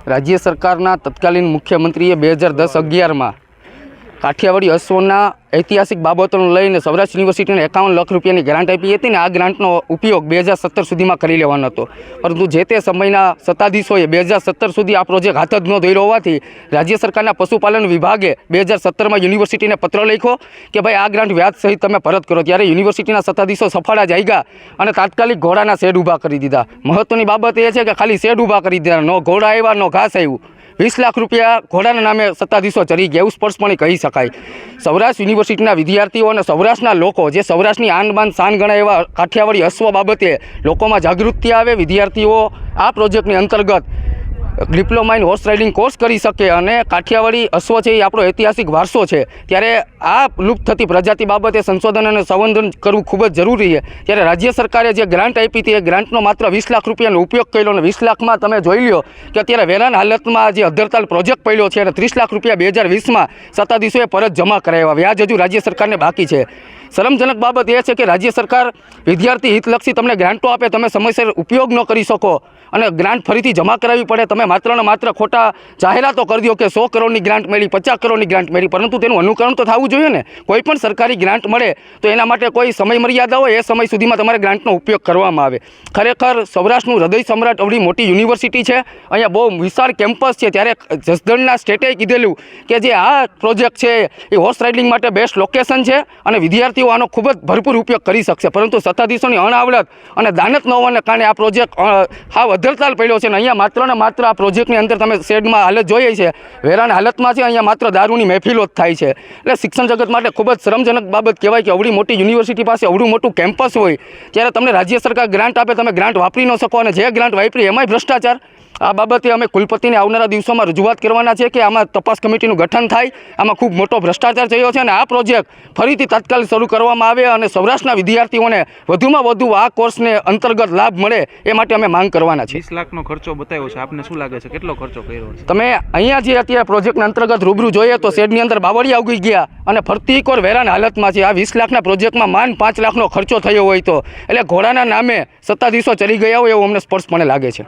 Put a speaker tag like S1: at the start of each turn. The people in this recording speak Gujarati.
S1: રાજ્ય સરકારના તત્કાલીન મુખ્યમંત્રીએ 2010-11 માં કાઠિયાવાડી અશ્વના ઐતિહાસિક બાબતોને લઈને સૌરાષ્ટ્ર યુનિવર્સિટીને 51 લાખ રૂપિયાની ગ્રાન્ટ આપી હતી ને આ ગ્રાન્ટનો ઉપયોગ 2017 સુધીમાં કરી લેવાનો હતો, પરંતુ જે તે સમયના સત્તાધીશોએ 2017 સુધી આ પ્રોજેક્ટ હાથ જ ન ધર્યો હોવાથી રાજ્ય સરકારના પશુપાલન વિભાગે 2017માં યુનિવર્સિટીને પત્ર લખ્યો કે ભાઈ આ ગ્રાન્ટ વ્યાજ સહિત તમે પરત કરો। ત્યારે યુનિવર્સિટીના સત્તાધીશો સફાળા જાગ્યા અને તાત્કાલિક ઘોડાના શેડ ઊભા કરી દીધા। મહત્વની બાબત એ છે કે ખાલી શેડ ઊભા કરી દીધા, નો ઘોડા આવ્યા નો ઘાસ આવ્યું। 20 લાખ રૂપિયા ઘોડાના નામે સત્તાધીશો ચરી ગયા એવું સ્પષ્ટપણે કહી શકાય। સૌરાષ્ટ્ર યુનિવર્સિટીના વિદ્યાર્થીઓ અને સૌરાષ્ટ્રના લોકો જે સૌરાષ્ટ્રની આન બાન શાન ગણાય એવા કાઠિયાવાડી અશ્વ બાબતે લોકોમાં જાગૃતિ આવે, વિદ્યાર્થીઓ આ પ્રોજેક્ટની અંતર્ગત diploma in horse riding course કરી શકે અને કાઠિયાવાડી અશ્વ છે એ આપણો ઐતિહાસિક વારસો છે, ત્યારે આ લુપ્ત થતી પ્રજાતિ બાબતે સંશોધન અને સંવર્ધન કરવું ખૂબ જ જરૂરી છે। ત્યારે રાજ્ય સરકારે જે ગ્રાન્ટ આપી હતી એ ગ્રાન્ટનો માત્ર 20 લાખ રૂપિયાનો ઉપયોગ કર્યો અને 20 લાખમાં તમે જોઈ લો કે અત્યારે વેરાન હાલતમાં જે અધરતાલ પ્રોજેક્ટ પડ્યો છે અને 30 લાખ રૂપિયા 2020માં સત્તાધીશોએ પરત જમા કરાવ્યા, વ્યાજ હજુ રાજ્ય સરકારને બાકી છે। શરમજનક બાબત એ છે કે રાજ્ય સરકાર વિદ્યાર્થી હિતલક્ષી તમને ગ્રાન્ટો આપે, તમે સમયસર ઉપયોગ ન કરી શકો અને ગ્રાન્ટ ફરીથી જમા કરાવવી પડે। તમે માત્ર ને માત્ર ખોટા જાહેરાતો કરી દો કે 100 કરોડની ગ્રાન્ટ મળી, 50 કરોડની ગ્રાન્ટ મળી, પરંતુ તેનું અનુકરણ તો થવું જોઈએ ને। કોઈ પણ સરકારી ગ્રાન્ટ મળે તો એના માટે કોઈ સમય મર્યાદા હોય, એ સમય સુધીમાં તમારે ગ્રાન્ટનો ઉપયોગ કરવામાં આવે। ખરેખર સૌરાષ્ટ્રનું હૃદય સમ્રાટ અવળી મોટી યુનિવર્સિટી છે, અહીંયા બહુ વિશાળ કેમ્પસ છે, ત્યારે જસદણના સ્ટેટે કીધેલું કે જે આ પ્રોજેક્ટ છે એ હોર્સ રાઇડિંગ માટે બેસ્ટ લોકેશન છે અને વિદ્યાર્થીઓ આનો ખૂબ જ ભરપૂર ઉપયોગ કરી શકશે, પરંતુ સત્તાધીશોની અણઆવડત અને દાનત ન હોવાને કારણે આ પ્રોજેક્ટ હાવ અધરતાલ પડ્યો છે અને અહીંયા માત્ર ને માત્ર આ પ્રોજેક્ટની અંદર તમે શેડમાં હાલત જોઈએ છે, વેરાન હાલતમાં છે, અહીંયા માત્ર દારૂની મહેફિલો જ થાય છે। એટલે શિક્ષણ જગત માટે ખૂબ જ શરમજનક બાબત કહેવાય કે અવળી મોટી યુનિવર્સિટી પાસે અવળું મોટું કેમ્પસ હોય ત્યારે તમને રાજ્ય સરકાર ગ્રાન્ટ આપે, તમે ગ્રાન્ટ વાપરી ન શકો અને જે ગ્રાન્ટ વાપરી એમાંય ભ્રષ્ટાચાર। આ બાબતે અમે કુલપતિને આવનારા દિવસોમાં રજૂઆત કરવાના છે કે આમાં તપાસ કમિટીનું ગઠન થાય, આમાં ખૂબ મોટો ભ્રષ્ટાચાર થયો છે અને આ પ્રોજેક્ટ ફરીથી તાત્કાલિક શરૂ કરવામાં આવે અને સૌરાષ્ટ્રના વિદ્યાર્થીઓને વધુમાં વધુ આ કોર્સને અંતર્ગત લાભ મળે એ માટે અમે માંગ કરવાના છીએ।
S2: 20 લાખનો ખર્ચો બતાવ્યો છે, આપને શું લાગે છે કેટલો ખર્ચો કર્યો છે?
S1: તમે અહીંયા જે અત્યારે પ્રોજેક્ટના અંતર્ગત રૂબરૂ જોઈએ તો શેડની અંદર બાવળિયા ઉગી ગયા અને ફરતી કોર વેરાન હાલતમાં છે। આ 20 લાખના પ્રોજેક્ટમાં માંડ 5 લાખનો ખર્ચો થયો હોય તો એટલે ઘોડાના નામે સત્તાધીશો ચડી ગયા હોય એવું અમને સ્પષ્ટપણે લાગે છે।